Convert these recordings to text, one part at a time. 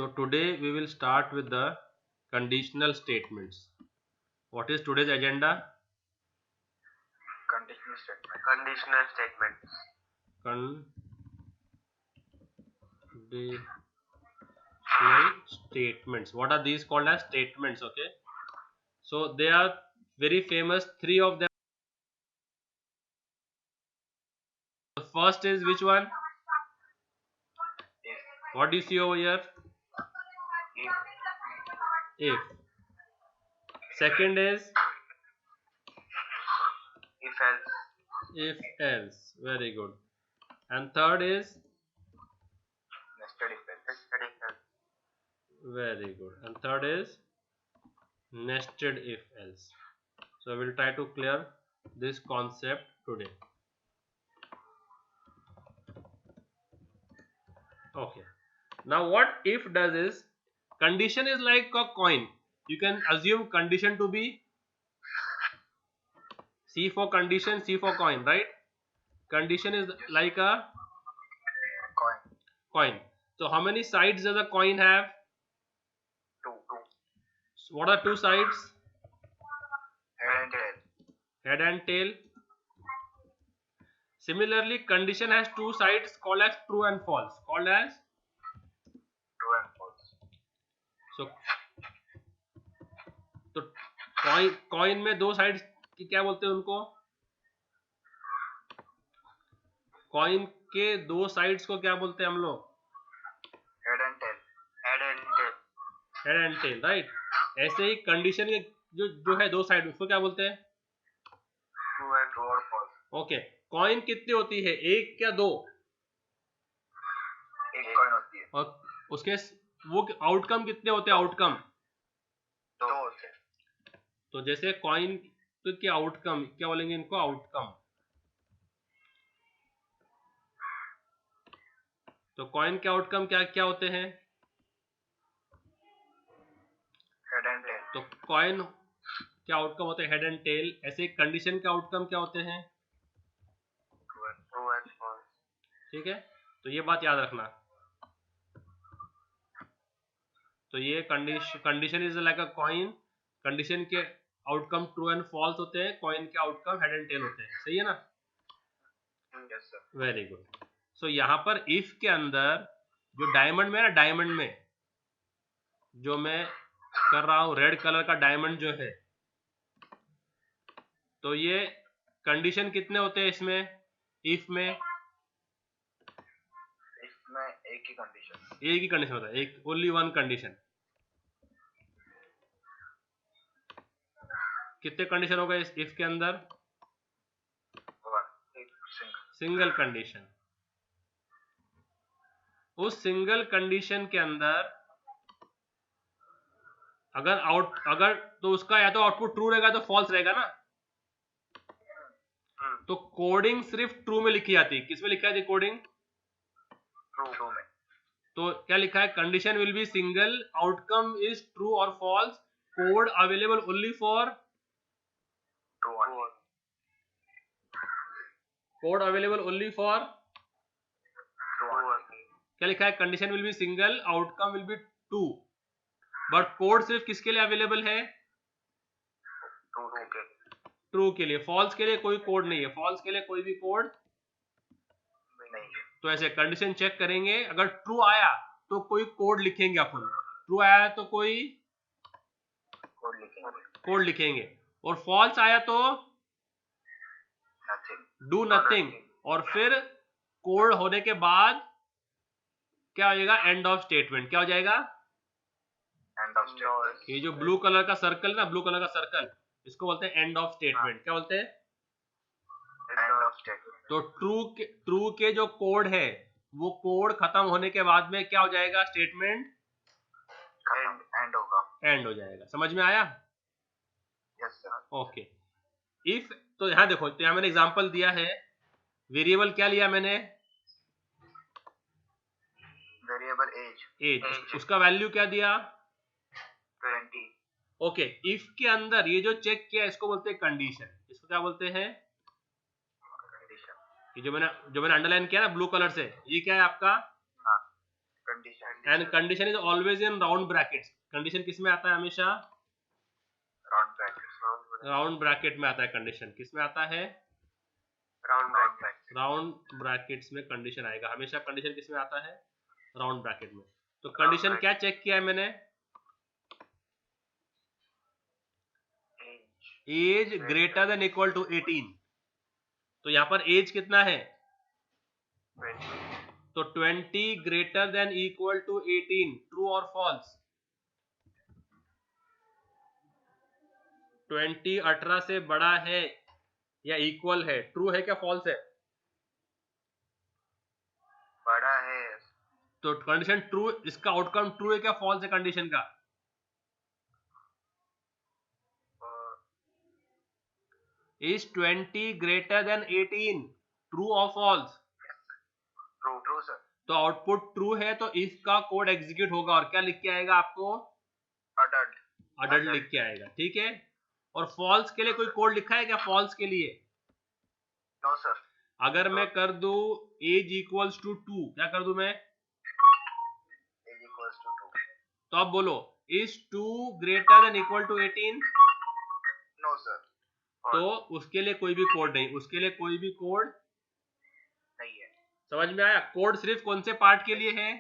So today we will start with the conditional statements. What is today's agenda? Conditional statement. Conditional statement. Conditional statements. What are these called as statements? Okay. So they are very famous. Three of them. The first is which one? If. What do you see over here? If. If. Second is If else. if else. Very good. And third is Nested if else. Nested if else. very good. And third is nested if else. So we will try to clear this concept today. Okay. Now what if does is, condition is like a coin. You can assume condition to be C for condition, C for coin, right? Condition is like a coin. So how many sides does a coin have? Two. So what are two sides? Head and tail. Head and tail. Similarly, condition has two sides called as true and false. Called as True and false. तो coin में दो sides की क्या बोलते हैं उनको? Coin के दो साइड्स को क्या बोलते हैं हम लोग? Head and tail. Head and tail. Head and tail, right. ऐसे ही कंडीशन के जो है दो साइड, उसको क्या बोलते हैं? ट्रू एंड ट्रू और फॉल्स. ओके. कॉइन कितनी होती है, एक क्या दो? एक कॉइन होती है. और उसके वो आउटकम कितने होते हैं? आउटकम दो होते हैं. तो जैसे कॉइन तो क्या आउटकम, क्या बोलेंगे इनको? आउटकम. तो कॉइन के आउटकम क्या क्या होते हैं? Head and tail. तो कॉइन क्या आउटकम होते हैं? Head and tail. ऐसे कंडीशन के आउटकम क्या होते हैं? True and false. ठीक है, तो ये बात याद रखना. तो ये condition is like a coin. Condition के आउटकम ट्रू एंड फॉल्स होते हैं, कॉइन के आउटकम हेड एंड टेल होते हैं. सही है ना? Yes sir. Very good. So यहाँ पर इफ के अंदर जो डायमंड में ना, डायमंड में जो मैं कर रहा हूं रेड कलर का डायमंड जो है, तो ये कंडीशन कितने होते हैं इसमें? इफ में एक ही कंडीशन. एक ही कंडीशन होता है, एक ओनली वन कंडीशन. कितने कंडीशन हो गए इस इफ के अंदर? Single condition. उस सिंगल कंडीशन के अंदर अगर तो उसका या तो आउटपुट ट्रू रहेगा तो फॉल्स रहेगा ना. तो कोडिंग सिर्फ ट्रू में लिखी जाती है. किस में लिखी जाती है कोडिंग? ट्रू में. तो क्या लिखा है? Condition will be single, outcome is true और false, code available only for true. Code available only for true. क्या लिखा है? Condition will be single, outcome will be true, but code सिर्फ किसके लिए अवेलेबल है? ट्रू के लिए. फॉल्स के लिए कोई कोड नहीं है. फॉल्स के लिए कोई भी कोड नहीं है. तो ऐसे कंडीशन चेक करेंगे. अगर ट्रू आया तो कोई कोड लिखेंगे अपन, ट्रू आया तो कोई कोड लिखेंगे, और फॉल्स आया तो डू नथिंग. और फिर कोड होने के बाद क्या हो जाएगा? End of statement. क्या हो जाएगा? End of statement. ये जो ब्लू कलर का सर्कल ना, ब्लू कलर का सर्कल, इसको बोलते हैं एंड ऑफ स्टेटमेंट. क्या बोलते हैं? End of statement. तो ट्रू के जो कोड है, वो कोड खत्म होने के बाद में क्या हो जाएगा? स्टेटमेंट एंड होगा. एंड हो जाएगा. समझ में आया? Yes sir. ओके. इफ तो यहाँ देखो, तो यहाँ मैंने एग्जांपल दिया है. वेरिएबल क्या लिया मैंने? Variable as. उसका वैल्यू क्या दिया? 20. ओके. इफ के अंदर ये जो चेक किया, इसको बोलते हैं कंडीशन. इसको क्या बोलते हैं? ये जो मैंने अंडरलाइन किया ना ब्लू कलर से, ये क्या है आपका? Condition. And condition is always in round brackets. Condition किस में आता है हमेशा? Round bracket. राउंड ब्रैकेट में आता है कंडीशन। किस में आता है? Round bracket. राउंड ब्रैकेट्स में कंडीशन आएगा हमेशा। कंडीशन किस में आता है? राउंड ब्रैकेट में। तो कंडीशन क्या चेक किया है मैंने? Age greater than equal to 18। तो यहाँ पर एज कितना है? 20। तो 20 greater than equal to 18, true और फॉल्स? 20 18 से बड़ा है या इक्वल है? ट्रू है क्या फॉल्स है? बड़ा है। तो कंडीशन ट्रू, इसका आउटकम ट्रू है क्या फॉल्स है कंडीशन का? इज 20 ग्रेटर देन 18, ट्रू और फॉल्स? True true sir. तो आउटपुट ट्रू है तो इफ का कोड एग्जीक्यूट होगा और क्या लिख के आएगा आपको? अडल्ट। अडल्ट लिख के आएगा, ठीक है। और फॉल्स के लिए कोई कोड लिखा है क्या फॉल्स के लिए? No sir. अगर मैं कर दूं एज इक्वल्स टू 2, क्या कर दूं मैं? Age equals to 2। तो अब बोलो, is 2 greater than equal to 18? No sir. तो उसके लिए कोई भी कोड नहीं, उसके लिए कोई भी कोड नहीं है। समझ में आया? कोड सिर्फ कौन से पार्ट के लिए है?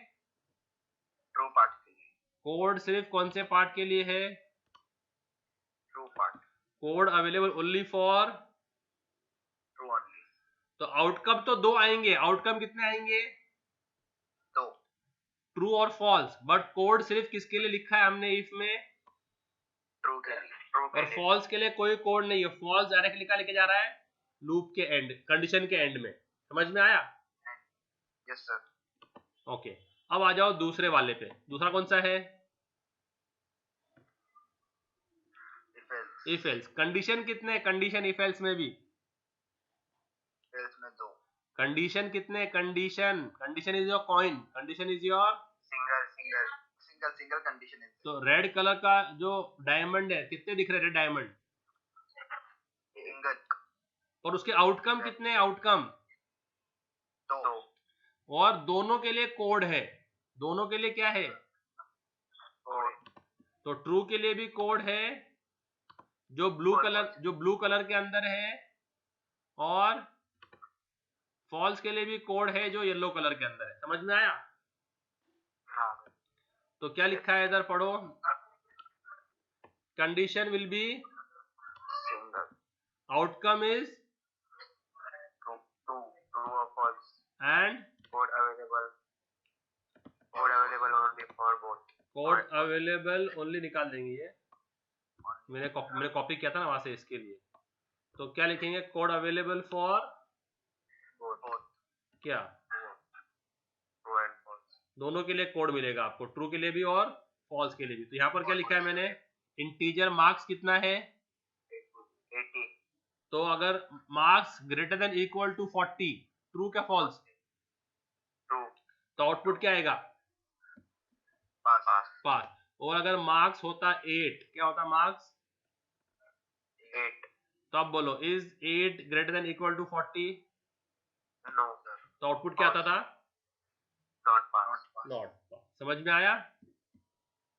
ट्रू पार्ट के लिए। कोड सिर्फ कौन से पार्ट के लिए है? True part. Code available only for true only. तो आउटकम तो दो आएंगे। आउटकम कितने आएंगे? 2। ट्रू और फॉल्स। बट कोड सिर्फ किसके लिए लिखा है हमने इफ में? ट्रू के लिए। ट्रू के और लिए। फॉल्स के लिए कोई कोड नहीं है। फॉल्स डायरेक्टली का लेके जा रहा है लूप के एंड, कंडीशन के एंड में। समझ में आया? Yes sir. ओके, अब आ जाओ दूसरे वाले पे। दूसरा कौन सा है? If else. कंडीशन कितने? कंडीशन इफ एल्स में भी एल्स में 2। कंडीशन कितने? Condition is your coin, condition is your single condition है। तो रेड कलर का जो डायमंड है, कितने दिख रहे रेड डायमंड? सिंगल। और उसके आउटकम कितने? आउटकम 2। और दोनों के लिए कोड है। दोनों के लिए क्या है? तो ट्रू के लिए भी कोड है जो ब्लू कलर के अंदर है, और फॉल्स के लिए भी कोड है जो येलो कलर के अंदर है। समझ में आया? हाँ। तो क्या लिखा है इधर पढ़ो। Condition will be single. Outcome is true और false. And code available only for both. Code available only निकाल देंगे ये। मैंने कॉपी किया था ना वहां से, इसके लिए। तो क्या लिखेंगे? कोड अवेलेबल फॉर क्या? True and false. दोनों के लिए कोड मिलेगा आपको, ट्रू के लिए भी और फॉल्स के लिए भी। तो यहाँ पर क्या लिखा है मैंने? इंटीजर मार्क्स कितना है? 80। तो अगर marks greater than equal to 40, true क्या फॉल्स? ट्रू। तो आउटपुट क्या आएगा? पास। और अगर मार्क्स होता 8, क्या होता मार्क्स? 8। तो अब बोलो, is 8 greater than equal to 40? No sir. तो आउटपुट क्या आता था? Not pass. Not pass. समझ में आया?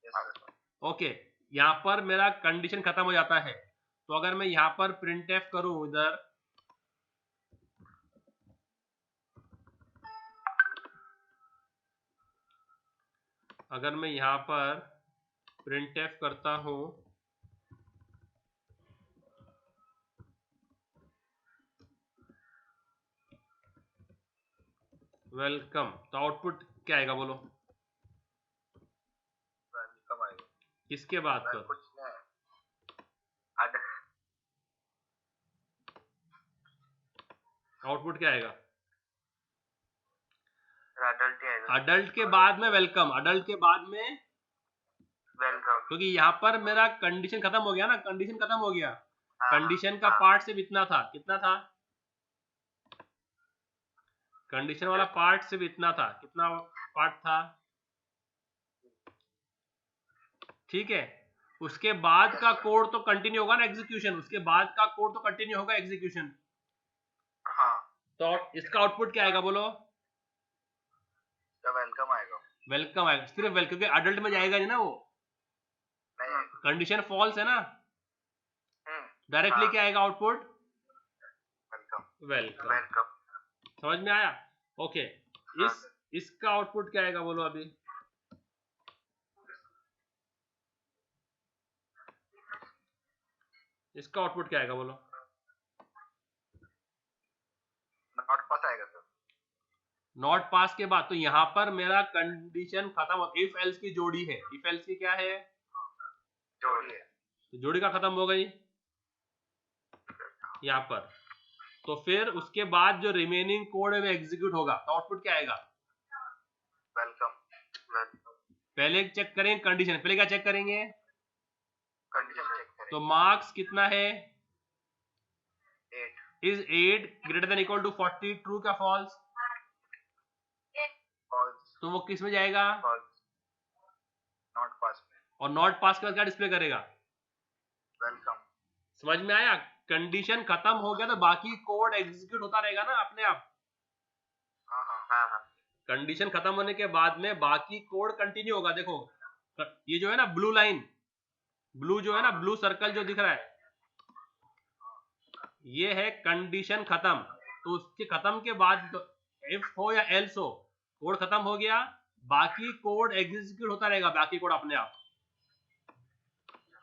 Yes sir. ओके, यहाँ पर मेरा कंडीशन खत्म हो जाता है। तो अगर मैं यहाँ पर प्रिंटफ करूं इधर, अगर मैं यहाँ पर प्रिंटफ करता हूं वेलकम, तो आउटपुट क्या आएगा बोलो? वेलकम आएगा। किसके बाद पर? कुछ नहीं। आउटपुट क्या आएगा? अडल्ट आएगा। अडल्ट के बाद में वेलकम, अडल्ट के बाद में वेलकम। क्योंकि यहाँ पर मेरा कंडीशन खत्म हो गया ना, कंडीशन खत्म हो गया। कंडीशन का पार्ट सिर्फ इतना था। कितना था? कंडीशन वाला पार्ट सिर्फ इतना था। कितना पार्ट था? ठीक है। उसके बाद का कोड तो कंटिन्यू होगा ना, एग्जीक्यूशन। उसके बाद का कोड तो कंटिन्यू होगा, एग्जीक्यूशन। हाँ। तो इसका आउटपुट क्या आएगा बोलो? वेलकम आएगा। वेलकम आएगा, सिर्फ वेलकम, क्योंकि अडल्ट में जाएगा नहीं ना वो, नहीं, कंडीशन फॉल्स है ना, डायरेक्टली क्या आएगा आउटपुट, वेलकम वेलकम। वेलकम। समझ में आया? ओके, इसका आउटपुट क्या आएगा बोलो अभी, इसका आउटपुट क्या आएगा बोलो, नॉट पास आएगा सर। नॉट पास के बाद तो यहाँ पर मेरा कंडीशन खत्म हो, इफ एल्स की जोड़ी है, इफ एल्स की क्या है, जोड़ी है। तो जोड़ी का खत्म हो गई यहाँ पर, तो फिर उसके बाद जो रिमेनिंग कोड है वो एग्जीक्यूट होगा, तो आउटपुट क्या आएगा, वेलकम वेलकम। पहले चेक करेंगे कंडीशन, पहले क्या चेक करेंगे, कंडीशन चेक करें। तो मार्क्स कितना है, 8 is 8 greater than equal to 40, true क्या फॉल्स, फॉल्स तो वो किस में जाएगा, फॉल्स नॉट पास में। और नॉट पास के बाद क्या डिस्प्ले करेगा, वेलकम। समझ में आया? कंडीशन खत्म हो गया तो बाकी कोड एग्जीक्यूट होता रहेगा ना अपने आप, हाँ हाँ हाँ हाँ। कंडीशन खत्म होने के बाद में बाकी कोड कंटिन्यू होगा। देखो ये जो है ना ब्लू लाइन, ब्लू जो है ना, ब्लू सर्कल जो दिख रहा है, ये है कंडीशन खत्म, तो उसके खत्म के बाद तो इफ हो या एल्स हो, कोड खत्म हो गया, बाकी कोड एग्जीक्यूट होता रहेगा, बाकी कोड अपने आप।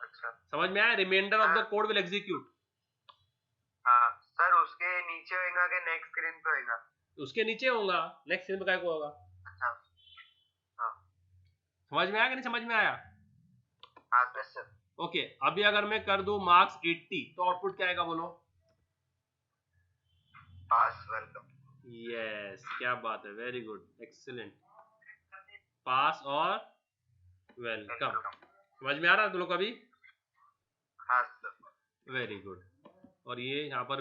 अच्छा समझ में आया? Remainder of the code will execute. हाँ सर, उसके नीचे होगा कि नेक्स्ट स्क्रीन पे होगा? उसके नीचे होगा, नेक्स्ट स्क्रीन पे क्या को होगा। अच्छा हाँ समझ में आया कि नहीं समझ में आया? हाँ सर। ओके, अभी अगर मैं कर दूं मार्क्स 80 तो आउटपुट क्या आएगा बोलो, पास वेलकम। यस, क्या बात है, वेरी गुड, एक्सीलेंट, पास और वेलकम। समझ में आ रहा है तुम लोग अभी? हाँ सर। Very good. और ये यहाँ पर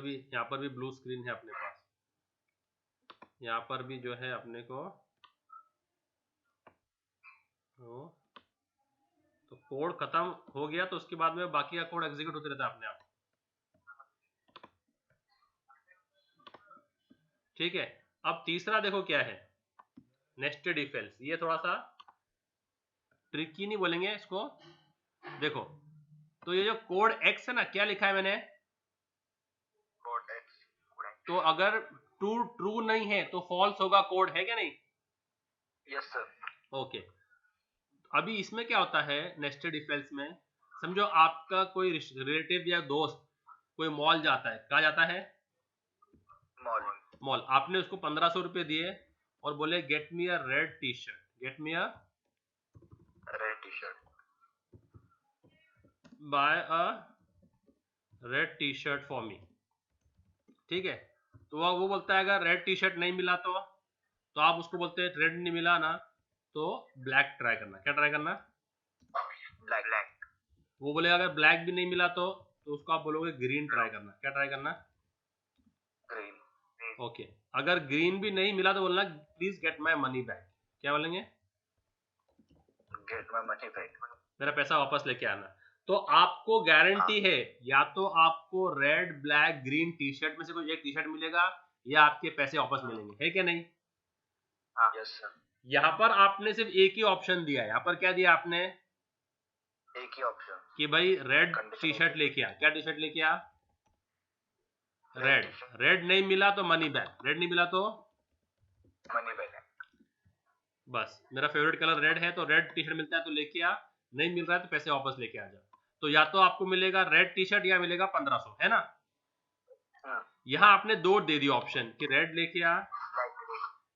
भी ब्लू स्क्रीन है अपने पास, यहाँ पर भी जो है अपने को तो कोड खत्म हो गया, तो उसके बाद में बाकी का कोड एग्जीक्यूट होते रहता है अपने आप। ठीक है, अब तीसरा देखो क्या है, नेस्टेड इफ एल्स। ये थोड़ा सा ट्रिकी नहीं बोलेंगे इसको, देखो तो ये जो कोड एक्स है ना, क्या लिखा है मैंने, कोड एक्स। तो अगर ट्रू नहीं है तो फॉल्स होगा कोड, है क्या नहीं? Yes sir. ओके, अभी इसमें क्या होता है नेस्टेड इफ एल्स में, समझो आपका कोई रिलेटिव या दोस्त कोई मॉल जाता है, कहाँ जाता है, मॉल, आपने उसको 1500 रुपए दिए और बोले get me a red T shirt, get me a red T shirt, buy a red T shirt for me. ठीक है, तो वो बोलता है अगर रेड टी शर्ट नहीं मिला तो आप उसको बोलते हैं रेड नहीं मिला ना तो ब्लैक ट्राई करना। क्या ट्राई करना? Black black. वो बोलेगा अगर ब्लैक भी नहीं मिला तो उसको आप बोलोगे ग्रीन ट्राई करना। क्या ट्राई करना? ग्रीन। ओके, अगर ग्रीन भी नहीं मिला तो बोलना please get my money back. क्या बोलेंगे? गेट माई मनी बैक, मेरा पैसा वापस लेके आना। तो आपको गारंटी है या तो आपको red black green tea shirt में से कोई एक टी शर्ट मिलेगा या आपके पैसे वापस मिलेंगे, है क्या नहीं? Yes sir. यहाँ पर आपने सिर्फ एक ही ऑप्शन दिया है, यहाँ पर क्या दिया आपने, एक ही ऑप्शन कि भाई रेड टी शर्ट लेके आ। क्या टी शर्ट लेके आ? रेड। रेड नहीं मिला तो मनी बैक, रेड नहीं मिला तो मनी बैक। बस मेरा फेवरेट कलर रेड है तो रेड टी शर्ट मिलता है तो लेके आ, नहीं मिल रहा है तो पैसे वापस लेके आ जा। तो या तो आपको मिलेगा रेड टी शर्ट या मिलेगा 1500, है ना? यहाँ आपने दो दे दिया ऑप्शन कि रेड लेके आ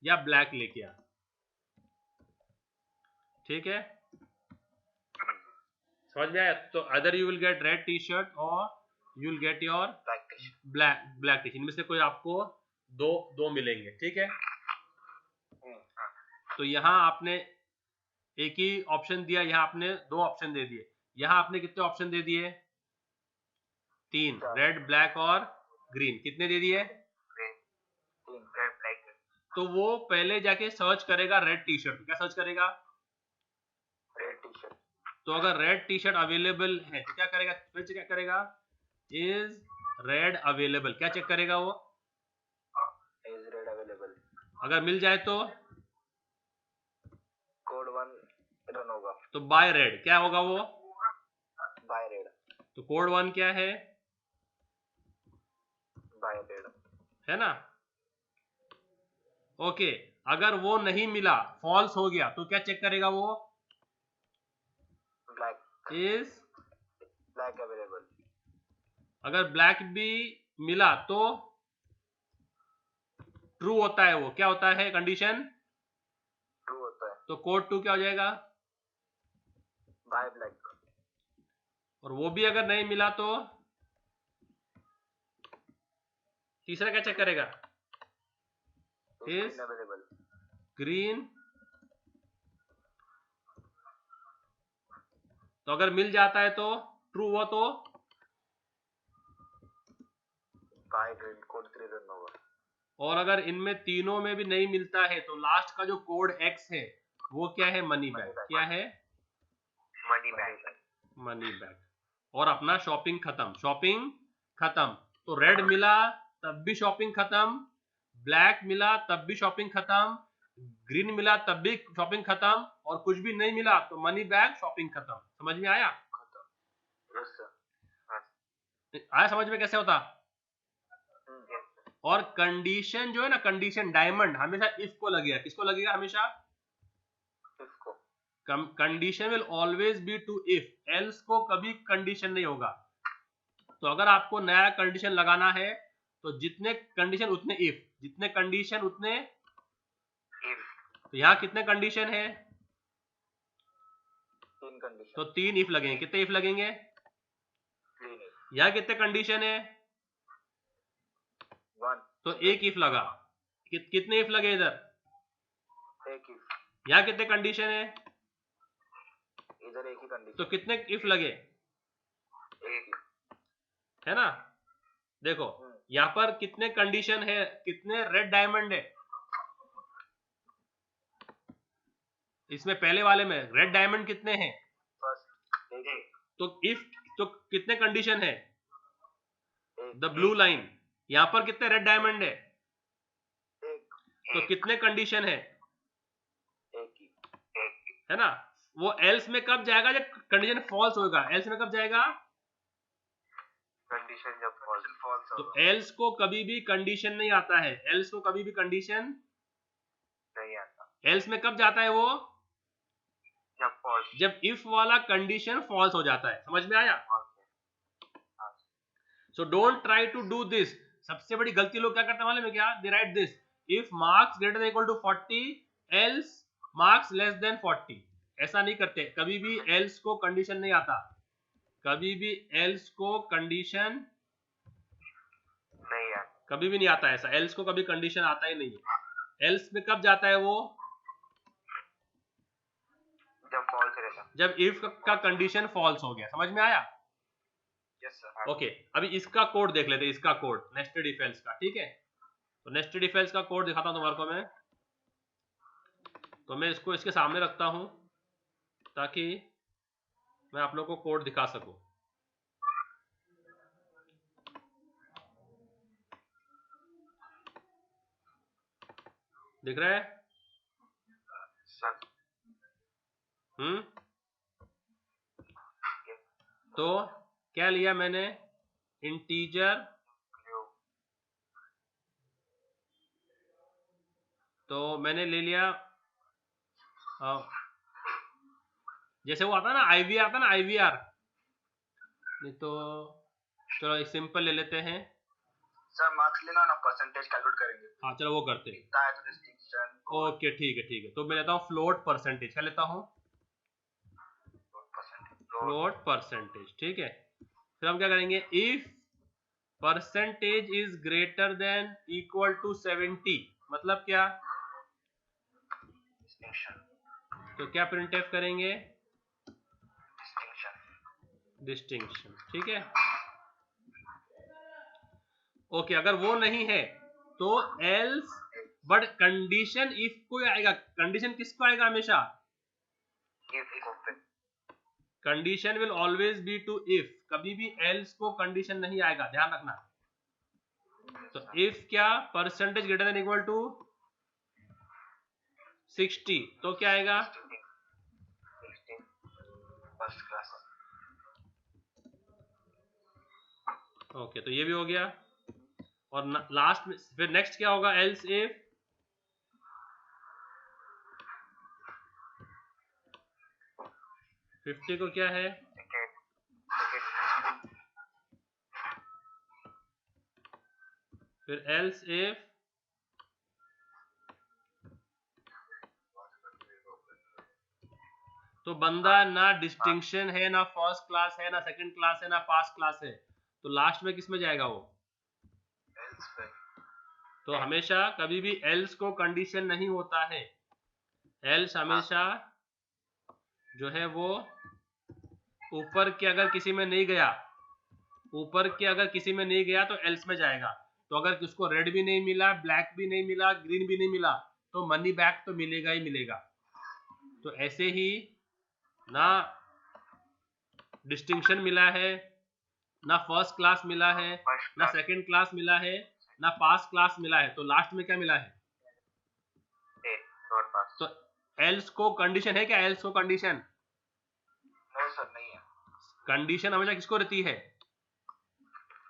या ब्लैक लेके आ। ठीक है, समझ में आया? तो other you will get red T shirt और you will get your black T shirt, इनमें से कोई आपको दो मिलेंगे। ठीक है, तो यहाँ आपने एक ही ऑप्शन दिया, यहाँ आपने दो ऑप्शन दे दिए। यहाँ आपने कितने ऑप्शन दे दिए? 3, रेड ब्लैक और ग्रीन। कितने दे दिए? तो वो पहले जाके सर्च करेगा रेड टी शर्ट। क्या सर्च करेगा? Red T shirt. तो अगर रेड टी शर्ट अवेलेबल है तो क्या करेगा? फिर क्या करेगा? Is red available. क्या चेक करेगा वो? Is red available. अगर मिल जाए तो कोड तो बाय रेड क्या होगा वो? Bye red. तो कोड 1 क्या है? बाय रेड है ना? ओके, अगर वो नहीं मिला, फॉल्स हो गया, तो क्या चेक करेगा वो? Black is black available. अगर ब्लैक भी मिला तो ट्रू होता है, वो क्या होता है कंडीशन? ट्रू होता है। तो कोड 2 क्या हो जाएगा? Buy black. और वो भी अगर नहीं मिला तो तीसरा क्या चेक करेगा? Is available. ग्रीन। तो अगर मिल जाता है तो ट्रू हुआ, तो बाय ग्रीन कोड 3 रन होगा। और अगर इनमें तीनों में भी नहीं मिलता है तो लास्ट का जो कोड एक्स है वो क्या है? Money back. क्या है? Money back. Money back. और अपना शॉपिंग खत्म, शॉपिंग खत्म। तो रेड मिला तब भी शॉपिंग खत्म, ब्लैक मिला तब भी शॉपिंग खत्म, ग्रीन मिला तब भी शॉपिंग खत्म, और कुछ भी नहीं मिला तो मनी बैक, शॉपिंग खत्म। समझ में आया? Yes sir. आया समझ में कैसे होता? और कंडीशन जो है ना, कंडीशन डायमंड हमेशा इफ को लगेगा। किसको लगेगा हमेशा? इसको। Condition will always be to if, else को कभी कंडीशन नहीं होगा। तो अगर आपको नया कंडीशन लगाना है तो जितने कंडीशन उतने इफ, जितने कंडीशन उतने इफ। तो यहाँ कितने कंडीशन है? 3 कंडीशन। तो 3 इफ लगेंगे। कितने इफ लगेंगे? 3 इफ। यहाँ कितने कंडीशन है? 1। तो एक इफ लगा। कितने इफ लगे इधर? एक इफ। यहाँ कितने कंडीशन है? इधर एक ही कंडीशन। तो कितने इफ लगे? एक इफ। है ना? देखो यहाँ पर कितने कंडीशन है, कितने रेड डायमंड है इसमें? पहले वाले में रेड डायमंड कितने हैं? तो इफ तो कितने कंडीशन है? The blue line. यहां पर कितने रेड डायमंड है? तो कितने कंडीशन है? है ना? वो एल्स में कब जाएगा? जब कंडीशन फॉल्स होगा। एल्स में कब जाएगा? कंडीशन जब फॉल्स तो एल्स को कभी भी कंडीशन नहीं आता है, एल्स को कभी भी कंडीशन नहीं आता। एल्स में कब जाता है वो? जब फॉल्स। जब इफ वाला कंडीशन फॉल्स हो जाता है। समझ में आया? So don't try to do this. सबसे बड़ी गलती लोग क्या करते हैं मालूम है क्या? They write this, if marks greater than equal to 40 else marks less than 40। ऐसा नहीं करते कभी भी। एल्स को कंडीशन नहीं आता, कभी भी एल्स को कंडीशन नहीं आता, कभी भी नहीं आता। ऐसा एल्स को कभी कंडीशन आता ही नहीं है। एल्स में कब जाता है वो? जब फॉल्स रहता, जब इफ का कंडीशन फॉल्स हो गया। समझ में आया? Yes sir. ओके, अभी इसका कोड देख लेते हैं, इसका कोड नेस्टेड इफ एल्स का। ठीक है, तो नेस्टेड इफ एल्स का कोड दिखाता हूं तुम्हारे को मैं। तो मैं इसको इसके सामने रखता हूं ताकि मैं आप लोग को कोड दिखा सकूं। दिख रहा है? तो क्या लिया मैंने? इंटीजर। तो मैंने ले लिया जैसे वो आता ना आईवीआर, आता ना आईवीआर। नहीं तो चलो एक सिंपल ले लेते हैं। सर मार्क्स लेना ना, परसेंटेज कैलकुलेट करेंगे। हाँ चलो वो करते हैं। कितना है तो डिस्टिंक्शन। ओके ठीक है ठीक है। तो मैं लेता हूँ फ्लोट परसेंटेज। क्या लेता हूँ? Float percentage. ठीक है, फिर हम क्या करेंगे? If percentage is greater than equal to 70, मतलब क्या? तो क्या प्रिंटफ करेंगे? डिस्टिंक्शन। ठीक है, ओके। अगर वो नहीं है तो एल्स, बट कंडीशन इफ को आएगा। कंडीशन किसको आएगा हमेशा? Condition will always be to if, कभी भी एल्स को कंडीशन नहीं आएगा, ध्यान रखना। तो इफ क्या? Percentage greater than equal to 60, तो क्या आएगा? ओके, तो ये भी हो गया। और लास्ट में फिर नेक्स्ट क्या होगा? एल्स इफ फिफ्टी को क्या है? फिर एल्स इफ तो बंदा ना डिस्टिंक्शन है, ना फर्स्ट क्लास है, ना सेकंड क्लास है, ना पास क्लास है, तो लास्ट में किस में जाएगा वो? तो हमेशा कभी भी एल्स को कंडीशन नहीं होता है। एल्स हमेशा जो है वो ऊपर के अगर किसी में नहीं गया, ऊपर के अगर किसी में नहीं गया तो एल्स में जाएगा। तो अगर उसको रेड भी नहीं मिला, ब्लैक भी नहीं मिला, ग्रीन भी नहीं मिला, तो मनी बैक तो मिलेगा ही मिलेगा। तो ऐसे ही ना डिस्टिंक्शन मिला है, ना फर्स्ट क्लास मिला है, ना सेकंड क्लास मिला है, ना पास क्लास मिला है, तो लास्ट में क्या मिला है? तो एल्स को कंडीशन है क्या? एल्स को कंडीशन नहीं है। कंडीशन हमेशा किसको रहती है?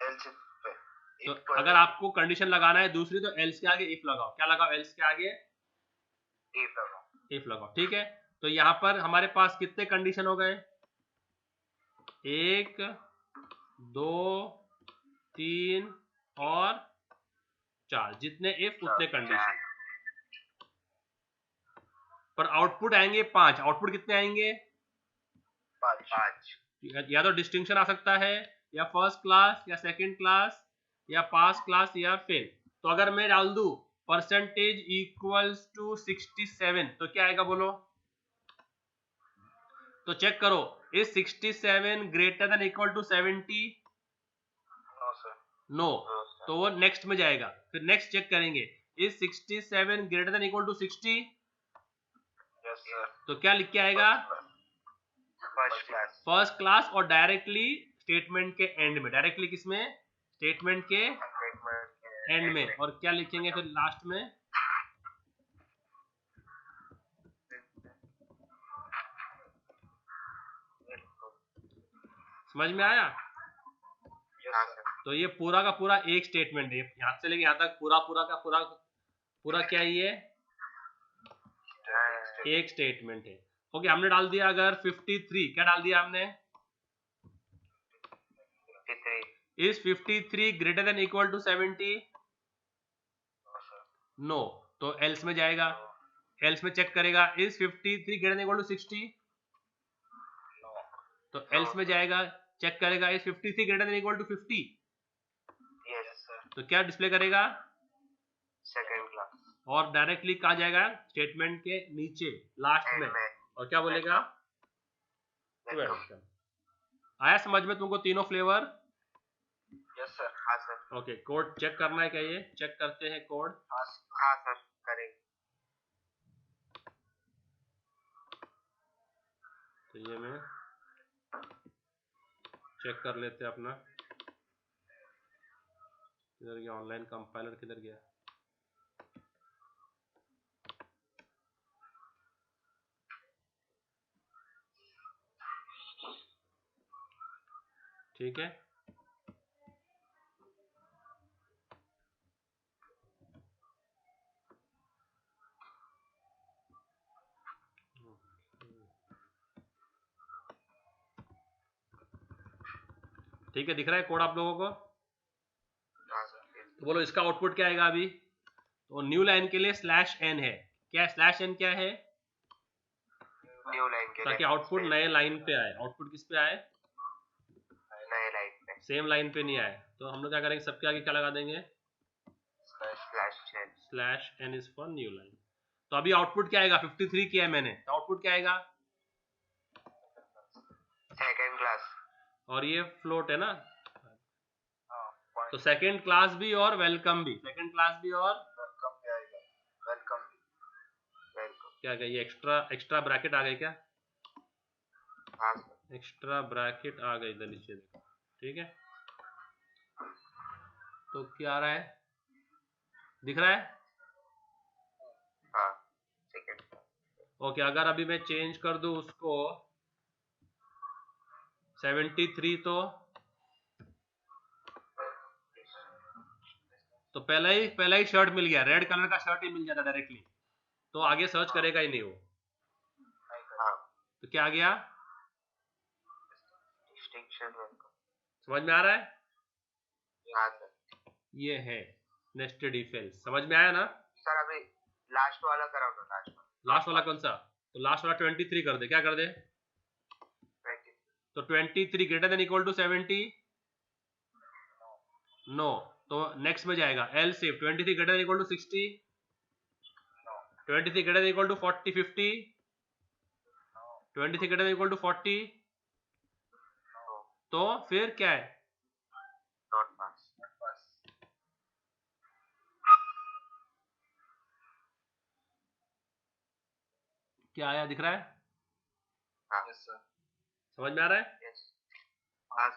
एल्स पे। तो अगर आपको कंडीशन लगाना है दूसरी, तो एल्स के आगे इफ लगाओ। क्या लगाओ? एल्स के आगे इफ लगाओ। इफ लगाओ, ठीक है। तो यहां पर हमारे पास कितने कंडीशन हो गए? 1 2 3 और 4, जितने इफ उतने कंडीशन। पर आउटपुट आएंगे 5। आउटपुट कितने आएंगे? 5। या तो डिस्टिंक्शन आ सकता है, या फर्स्ट क्लास, या सेकंड क्लास, या पास क्लास, या फेल। तो अगर मैं डाल दूं परसेंटेज इक्वल्स टू 67, तो क्या आएगा बोलो? तो चेक करो, is 67 greater than equal to 70? No. तो वो नेक्स्ट में जाएगा। फिर नेक्स्ट चेक करेंगे, is 67 greater than equal to 60? तो क्या लिख के आएगा? First class. और डायरेक्टली स्टेटमेंट के एंड में, डायरेक्टली किसमें? स्टेटमेंट के एंड में। और क्या लिखेंगे फिर लास्ट में? समझ में आया? तो ये पूरा का पूरा एक स्टेटमेंट है, यहां से लेके यहां तक पूरा पूरा का पूरा क्या है? ये एक स्टेटमेंट है। ओके, हमने डाल दिया अगर 53, क्या डाल दिया हमने? Is 53 greater than equal to 70? No. तो एल्स में जाएगा। एल्स में चेक करेगा, is 53 greater than equal to 60? तो एल्स में जाएगा, चेक करेगा, is 53 greater than equal to 50? तो क्या डिस्प्ले करेगा? Second class. और डायरेक्टली कहा जाएगा? स्टेटमेंट के नीचे लास्ट में। और क्या बोलेगा? वेलकम। आया समझ में तुमको तीनों फ्लेवर? Yes sir. हाँ सर। ओके, कोड चेक करना है क्या? ये चेक करते हैं कोड। हाँ सर, करेंगे। तो ये मैं चेक कर लेते हैं अपना। किधर गया ऑनलाइन कंपाइलर? किधर गया? ठीक है, ठीक है, दिख रहा है कोड आप लोगों को? तो बोलो इसका आउटपुट क्या आएगा अभी? तो न्यू लाइन के लिए /n है। क्या /n क्या है? न्यू लाइन के ताकि आउटपुट नए लाइन पे आए। आउटपुट किस पे आए? नए लाइन पे। सेम लाइन पे नहीं आए। तो हम लोग क्या करेंगे, सबके आगे क्या लगा देंगे? /n is for new line. तो अभी आउटपुट क्या आएगा? 53 किया है मैंने, तो आउटपुट क्या आएगा? Second class. और ये फ्लोट है ना, तो सेकंड क्लास भी और वेलकम भी। सेकंड क्लास भी और वेलकम भी आएगा। वेलकम क्या क्या? ये एक्स्ट्रा ब्रैकेट आ गए क्या? हाँ एक्स्ट्रा ब्रैकेट आ गए इधर नीचे, देखो। ठीक है, तो क्या आ रहा है? दिख रहा है? हाँ सेकंड। ओके, अगर अभी मैं चेंज कर दूं उसको 73, तो पहला ही शर्ट मिल गया, रेड कलर का शर्ट ही मिल जाता डायरेक्टली, तो आगे सर्च करेगा ही नहीं वो। तो क्या आ गया? समझ में आ रहा है? ये है नेस्टेड इफ एल्स। समझ में आया ना सर? अभी लास्ट वाला कराओ ना। लास्ट वाला कौन सा? तो लास्ट वाला 23 कर दे। क्या कर दे? 23। तो 23 greater than equal to 70? No. तो नेक्स्ट में जाएगा else if 23 greater than equal to 60, 23 greater than equal to 40, 50, 23 greater than equal to 40, तो फिर क्या है? Not pass. क्या आया दिख रहा है? Yes sir. समझ में आ रहा है? यस। हाँ।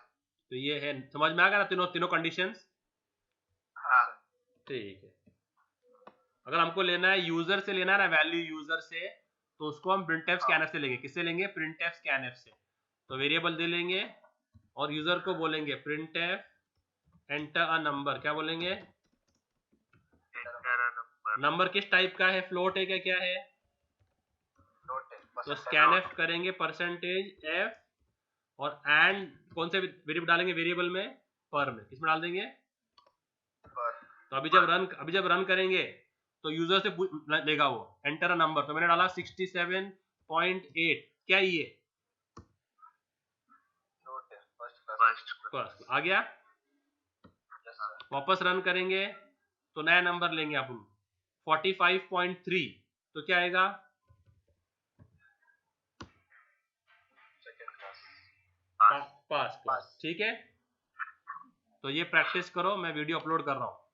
तो ये है, समझ में आ गया ना तीनों कंडीशंस? हाँ। ठीक है। अगर हमको लेना है यूजर से, लेना है ना वैल्यू यूजर से, तो उसको हम printf scanf से लेंगे। किससे लेंगे? printf scanf से। तो वेरिएबल दे लेंगे और यूजर को बोलेंगे printf एंटर अ नंबर। क्या बोलेंगे? नंबर किस टाइप का है? फ्लोट है क्या है? तो scanf करेंगे %f और एंड कौन से वेरिएबल डालेंगे? वेरिएबल में पर में। किसमें डाल देंगे? तो अभी जब रन करेंगे तो यूजर से लेगा वो एंटर अ नंबर। तो मैंने डाला 67.8। क्या ये बस आ गया? वापस रन करेंगे तो नया नंबर लेंगे अपन 45.3। तो क्या आएगा? पास। ठीक है, तो ये प्रैक्टिस करो, मैं वीडियो अपलोड कर रहा हूँ।